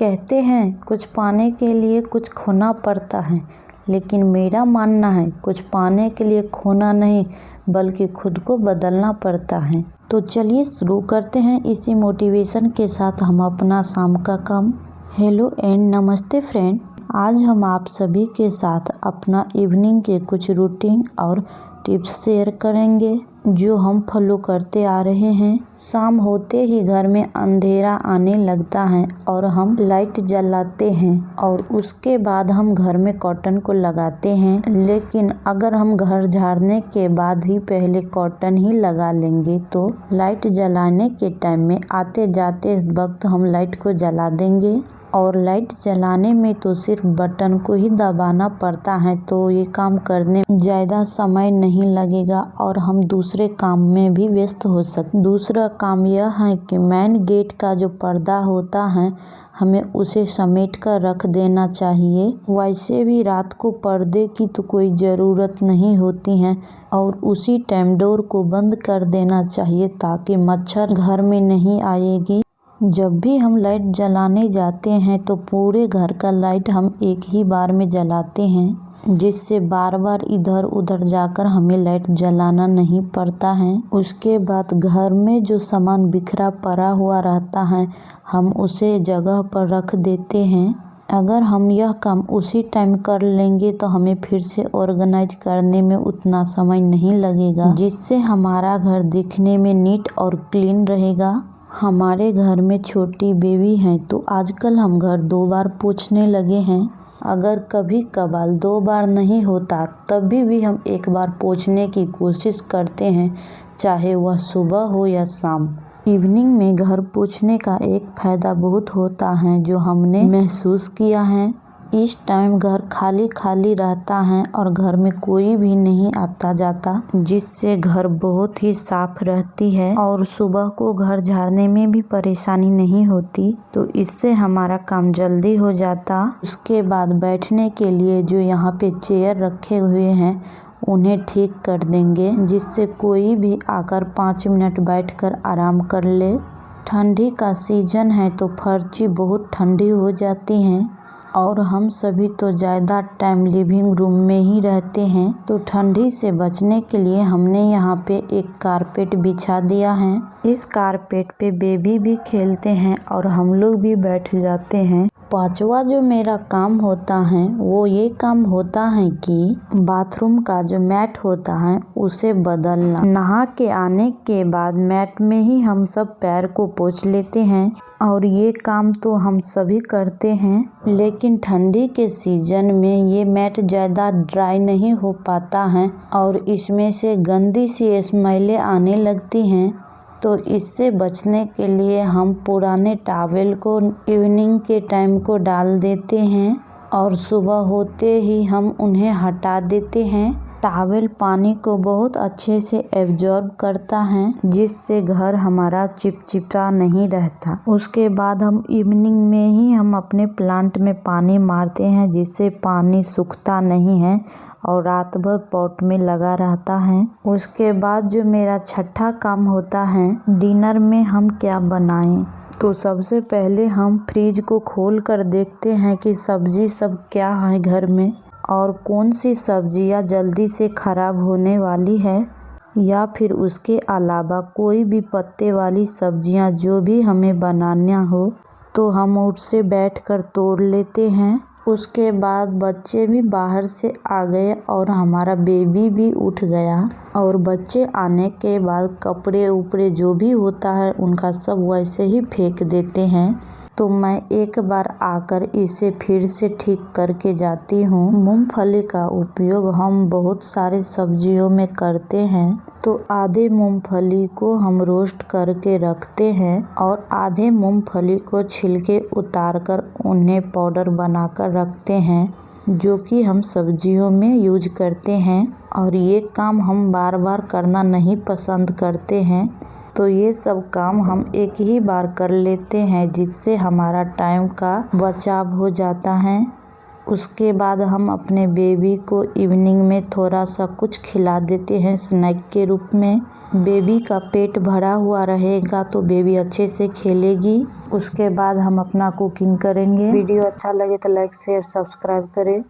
कहते हैं कुछ पाने के लिए कुछ खोना पड़ता है, लेकिन मेरा मानना है कुछ पाने के लिए खोना नहीं बल्कि खुद को बदलना पड़ता है। तो चलिए शुरू करते हैं इसी मोटिवेशन के साथ हम अपना शाम का काम। हेलो एंड नमस्ते फ्रेंड, आज हम आप सभी के साथ अपना इवनिंग के कुछ रूटीन और टिप्स शेयर करेंगे जो हम फॉलो करते आ रहे हैं। शाम होते ही घर में अंधेरा आने लगता है और हम लाइट जलाते हैं और उसके बाद हम घर में कॉटन को लगाते हैं। लेकिन अगर हम घर झाड़ने के बाद ही पहले कॉटन ही लगा लेंगे तो लाइट जलाने के टाइम में आते जाते वक्त हम लाइट को जला देंगे। और लाइट जलाने में तो सिर्फ बटन को ही दबाना पड़ता है, तो ये काम करने में ज़्यादा समय नहीं लगेगा और हम दूसरे काम में भी व्यस्त हो सकते। दूसरा काम यह है कि मेन गेट का जो पर्दा होता है हमें उसे समेट कर रख देना चाहिए। वैसे भी रात को पर्दे की तो कोई ज़रूरत नहीं होती है और उसी टाइम डोर को बंद कर देना चाहिए ताकि मच्छर घर में नहीं आएगी। जब भी हम लाइट जलाने जाते हैं तो पूरे घर का लाइट हम एक ही बार में जलाते हैं, जिससे बार बार इधर उधर जाकर हमें लाइट जलाना नहीं पड़ता है। उसके बाद घर में जो सामान बिखरा पड़ा हुआ रहता है हम उसे जगह पर रख देते हैं। अगर हम यह काम उसी टाइम कर लेंगे तो हमें फिर से ऑर्गेनाइज करने में उतना समय नहीं लगेगा, जिससे हमारा घर दिखने में नीट और क्लीन रहेगा। हमारे घर में छोटी बेबी हैं तो आजकल हम घर 2 बार पोंछने लगे हैं। अगर कभी कभार 2 बार नहीं होता तभी भी हम 1 बार पोंछने की कोशिश करते हैं, चाहे वह सुबह हो या शाम। इवनिंग में घर पोंछने का एक फ़ायदा बहुत होता है जो हमने महसूस किया है। इस टाइम घर खाली खाली रहता है और घर में कोई भी नहीं आता जाता, जिससे घर बहुत ही साफ रहती है और सुबह को घर झाड़ने में भी परेशानी नहीं होती, तो इससे हमारा काम जल्दी हो जाता। उसके बाद बैठने के लिए जो यहाँ पे चेयर रखे हुए हैं उन्हें ठीक कर देंगे, जिससे कोई भी आकर 5 मिनट बैठकर आराम कर ले। ठंडी का सीजन है तो फर्ची बहुत ठंडी हो जाती हैं और हम सभी तो ज़्यादा टाइम लिविंग रूम में ही रहते हैं, तो ठंडी से बचने के लिए हमने यहाँ पे एक कारपेट बिछा दिया है। इस कारपेट पे बेबी भी खेलते हैं और हम लोग भी बैठ जाते हैं। 5वां जो मेरा काम होता है वो ये काम होता है कि बाथरूम का जो मैट होता है उसे बदलना। नहा के आने के बाद मैट में ही हम सब पैर को पोंछ लेते हैं और ये काम तो हम सभी करते हैं, लेकिन ठंडी के सीजन में ये मैट ज़्यादा ड्राई नहीं हो पाता है और इसमें से गंदी सी स्मेलें आने लगती हैं। तो इससे बचने के लिए हम पुराने टॉवेल को इवनिंग के टाइम को डाल देते हैं और सुबह होते ही हम उन्हें हटा देते हैं। टॉवेल पानी को बहुत अच्छे से एब्जॉर्ब करता है, जिससे घर हमारा चिपचिपा नहीं रहता। उसके बाद हम इवनिंग में ही हम अपने प्लांट में पानी मारते हैं, जिससे पानी सूखता नहीं है और रात भर पॉट में लगा रहता है। उसके बाद जो मेरा 6ठा काम होता है डिनर में हम क्या बनाएं, तो सबसे पहले हम फ्रिज को खोल कर देखते हैं कि सब्जी सब क्या है घर में और कौन सी सब्जियां जल्दी से ख़राब होने वाली है, या फिर उसके अलावा कोई भी पत्ते वाली सब्जियां जो भी हमें बनाना हो तो हम उससे बैठकर तोड़ लेते हैं। उसके बाद बच्चे भी बाहर से आ गए और हमारा बेबी भी उठ गया और बच्चे आने के बाद कपड़े उपड़े जो भी होता है उनका सब वैसे ही फेंक देते हैं, तो मैं एक बार आकर इसे फिर से ठीक करके जाती हूँ। मूंगफली का उपयोग हम बहुत सारे सब्जियों में करते हैं, तो आधे मूंगफली को हम रोस्ट करके रखते हैं और आधे मूंगफली को छिलके उतारकर उन्हें पाउडर बनाकर रखते हैं, जो कि हम सब्जियों में यूज करते हैं। और ये काम हम बार बार करना नहीं पसंद करते हैं, तो ये सब काम हम एक ही बार कर लेते हैं, जिससे हमारा टाइम का बचाव हो जाता है। उसके बाद हम अपने बेबी को इवनिंग में थोड़ा सा कुछ खिला देते हैं स्नैक के रूप में, बेबी का पेट भरा हुआ रहेगा तो बेबी अच्छे से खेलेगी। उसके बाद हम अपना कुकिंग करेंगे। वीडियो अच्छा लगे तो लाइक शेयर सब्सक्राइब करें।